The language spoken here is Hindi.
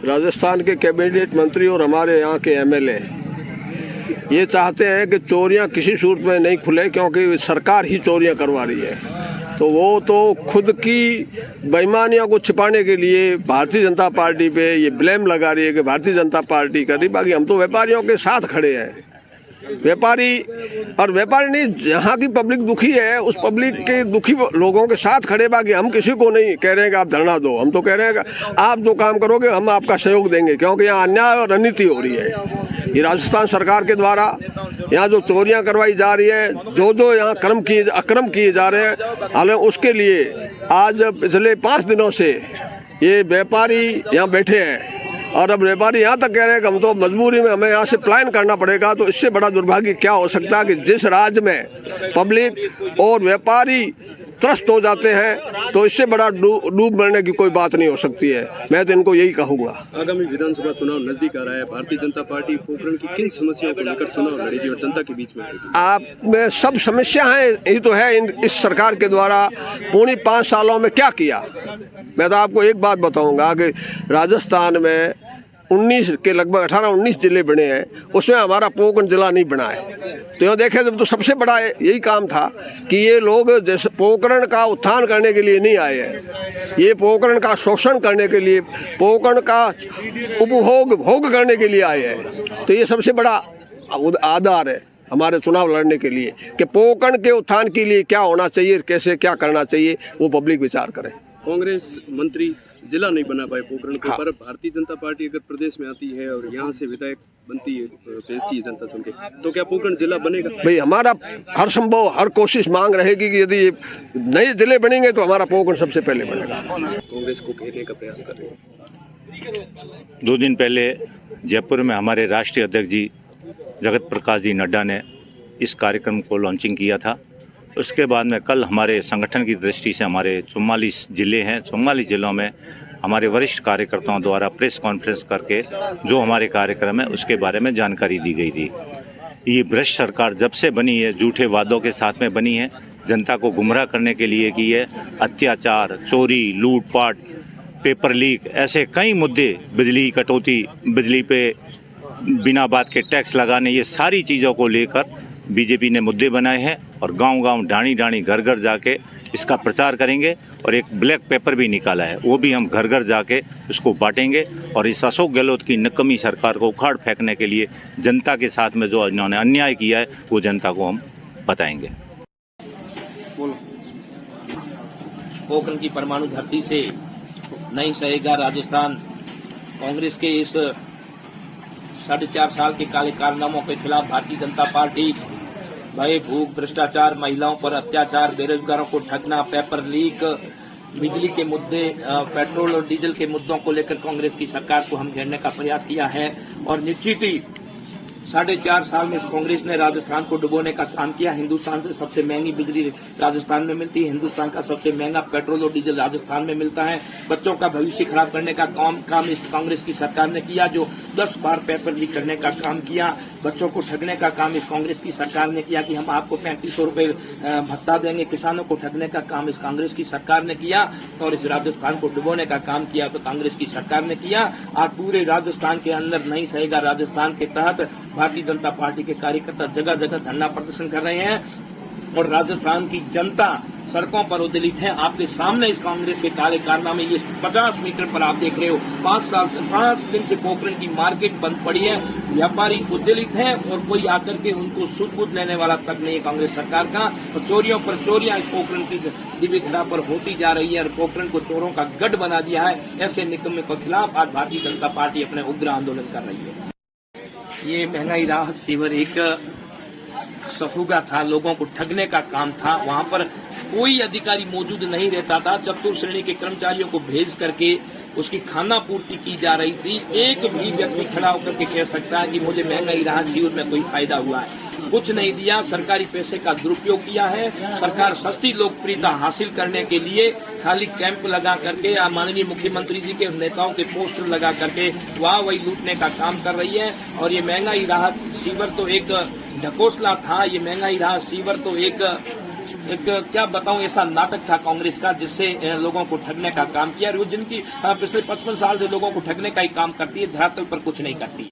राजस्थान के कैबिनेट मंत्री और हमारे यहाँ के एमएलए ये चाहते हैं कि चोरियां किसी सूरत में नहीं खुले, क्योंकि सरकार ही चोरियां करवा रही है। तो वो तो खुद की बेईमानियों को छिपाने के लिए भारतीय जनता पार्टी पे ये ब्लेम लगा रही है कि भारतीय जनता पार्टी कर रही। बाकी हम तो व्यापारियों के साथ खड़े हैं। व्यापारी नहीं, जहाँ की पब्लिक दुखी है उस पब्लिक के दुखी लोगों के साथ खड़े। बाकी हम किसी को नहीं कह रहे हैं कि आप धरना दो, हम तो कह रहे हैं कि आप जो काम करोगे हम आपका सहयोग देंगे, क्योंकि यहाँ अन्याय और अनिति हो रही है। ये राजस्थान सरकार के द्वारा यहाँ जो चोरियां करवाई जा रही है, जो यहाँ अक्रम किए जा रहे हैं, हालांकि उसके लिए आज पिछले 5 दिनों से ये व्यापारी यहाँ बैठे हैं और अब व्यापारी यहाँ तक कह रहे हैं कि हम तो मजबूरी में हमें यहाँ से पलायन करना पड़ेगा। तो इससे बड़ा दुर्भाग्य क्या हो सकता है कि जिस राज्य में पब्लिक और व्यापारी त्रस्त हो जाते हैं, तो इससे बड़ा डूब मरने की कोई बात नहीं हो सकती है। मैं तो इनको यही कहूँगा। आगामी विधानसभा चुनाव नजदीक आ रहा है, भारतीय जनता पार्टी पोखरण की किन समस्याओं को लेकर चुनाव लड़ेगी और जनता के बीच में आप में सब समस्या है, यही तो है इस सरकार के द्वारा पौने 5 सालों में क्या किया। मैं तो आपको एक बात बताऊंगा कि राजस्थान में 19 के लगभग 18-19 जिले बने हैं, उसमें हमारा पोखरण जिला नहीं बना है। तो यहाँ देखें जब तो सबसे बड़ा यही काम था कि ये लोग जैसे पोखरण का उत्थान करने के लिए नहीं आए हैं, ये पोखरण का शोषण करने के लिए, पोखरण का भोग करने के लिए आए हैं। तो ये सबसे बड़ा आधार है हमारे चुनाव लड़ने के लिए कि पोखरण के उत्थान के लिए क्या होना चाहिए, कैसे क्या करना चाहिए, वो पब्लिक विचार करे। कांग्रेस मंत्री जिला नहीं बना पाए पोखरण को, पर भारतीय जनता पार्टी अगर प्रदेश में आती है और यहाँ से विधायक बनती है, भेजती है जनता चुन के, तो क्या पोखरण जिला बनेगा? भाई हमारा हर संभव हर कोशिश मांग रहेगी कि यदि नए जिले बनेंगे तो हमारा पोखरण सबसे पहले बनेगा। कांग्रेस को घेरने का प्रयास कर रहे हैं। 2 दिन पहले जयपुर में हमारे राष्ट्रीय अध्यक्ष जी जगत प्रकाश जी नड्डा ने इस कार्यक्रम को लॉन्चिंग किया था। उसके बाद में कल हमारे संगठन की दृष्टि से हमारे 44 जिले हैं, 44 जिलों में हमारे वरिष्ठ कार्यकर्ताओं द्वारा प्रेस कॉन्फ्रेंस करके जो हमारे कार्यक्रम है उसके बारे में जानकारी दी गई थी। ये भ्रष्ट सरकार जब से बनी है, झूठे वादों के साथ में बनी है, जनता को गुमराह करने के लिए की है। अत्याचार, चोरी, लूटपाट, पेपर लीक, ऐसे कई मुद्दे, बिजली कटौती, बिजली पे बिना बात के टैक्स लगाने, ये सारी चीज़ों को लेकर बीजेपी ने मुद्दे बनाए हैं और गांव-गांव, ढाणी-ढाणी, घर-घर जाके इसका प्रचार करेंगे। और एक ब्लैक पेपर भी निकाला है, वो भी हम घर-घर जाके उसको बांटेंगे और इस अशोक गहलोत की निकम्मी सरकार को उखाड़ फेंकने के लिए जनता के साथ में जो इन्होंने अन्याय किया है वो जनता को हम बताएंगे। पोखरण की परमाणु धरती से नहीं सहेगा राजस्थान। कांग्रेस के इस 4.5 साल के काले कारनामों के खिलाफ भारतीय जनता पार्टी भय, भूख, भ्रष्टाचार, महिलाओं पर अत्याचार, बेरोजगारों को ठगना, पेपर लीक, बिजली के मुद्दे, पेट्रोल और डीजल के मुद्दों को लेकर कांग्रेस की सरकार को हम घेरने का प्रयास किया है। और निश्चित ही 4.5 साल में कांग्रेस ने राजस्थान को डुबोने का काम किया। हिंदुस्तान से सबसे महंगी बिजली राजस्थान में मिलती है, हिंदुस्तान का सबसे महंगा पेट्रोल और डीजल राजस्थान में मिलता है। बच्चों का भविष्य खराब करने का काम इस कांग्रेस की सरकार ने किया, जो 10 बार पेपर लीक करने का काम किया। बच्चों को ठगने का काम इस कांग्रेस की सरकार ने किया कि हम आपको 3500 रुपए भत्ता देंगे। किसानों को ठगने का काम इस कांग्रेस की सरकार ने किया और इस राजस्थान को डुबोने का काम किया तो कांग्रेस की सरकार ने किया। आज पूरे राजस्थान के अंदर नहीं सहेगा राजस्थान के तहत भारतीय जनता पार्टी के कार्यकर्ता जगह जगह धरना प्रदर्शन कर रहे हैं और राजस्थान की जनता सड़कों पर उद्दलित है। आपके सामने इस कांग्रेस के काले कारनामे, ये 50 मीटर पर आप देख रहे हो, 5 दिन से पोखरण की मार्केट बंद पड़ी है, व्यापारी उद्दलित है और कोई आकर के उनको सुध लेने वाला तक नहीं है कांग्रेस सरकार का। और चोरियों पर चोरियां इस पोखरण की दिव्यता पर होती जा रही है और पोखरण को चोरों का गढ़ बना दिया है। ऐसे निकम्मे के खिलाफ आज भारतीय जनता पार्टी अपने उग्र आंदोलन कर रही है। ये महंगाई राहत शिविर एक सफुगा था, लोगों को ठगने का काम था। वहां पर कोई अधिकारी मौजूद नहीं रहता था, चतुर्थ श्रेणी के कर्मचारियों को भेज करके उसकी खाना पूर्ति की जा रही थी। एक भी व्यक्ति खड़ा होकर के कह सकता है कि मुझे महंगाई राहत शिविर में कोई फायदा हुआ है। कुछ नहीं दिया, सरकारी पैसे का दुरुपयोग किया है। सरकार सस्ती लोकप्रियता हासिल करने के लिए खाली कैंप लगा करके माननीय मुख्यमंत्री जी के नेताओं के पोस्टर लगा करके वाह वही लूटने का काम कर रही है। और ये महंगाई राहत शिविर तो एक ढकोसला था, ये महंगाई राहत शिविर तो एक एक क्या बताऊं, ऐसा नाटक था कांग्रेस का जिससे लोगों को ठगने का काम किया, और वो जिनकी पिछले 55 साल से लोगों को ठगने का ही काम करती है, धरातल पर कुछ नहीं करती।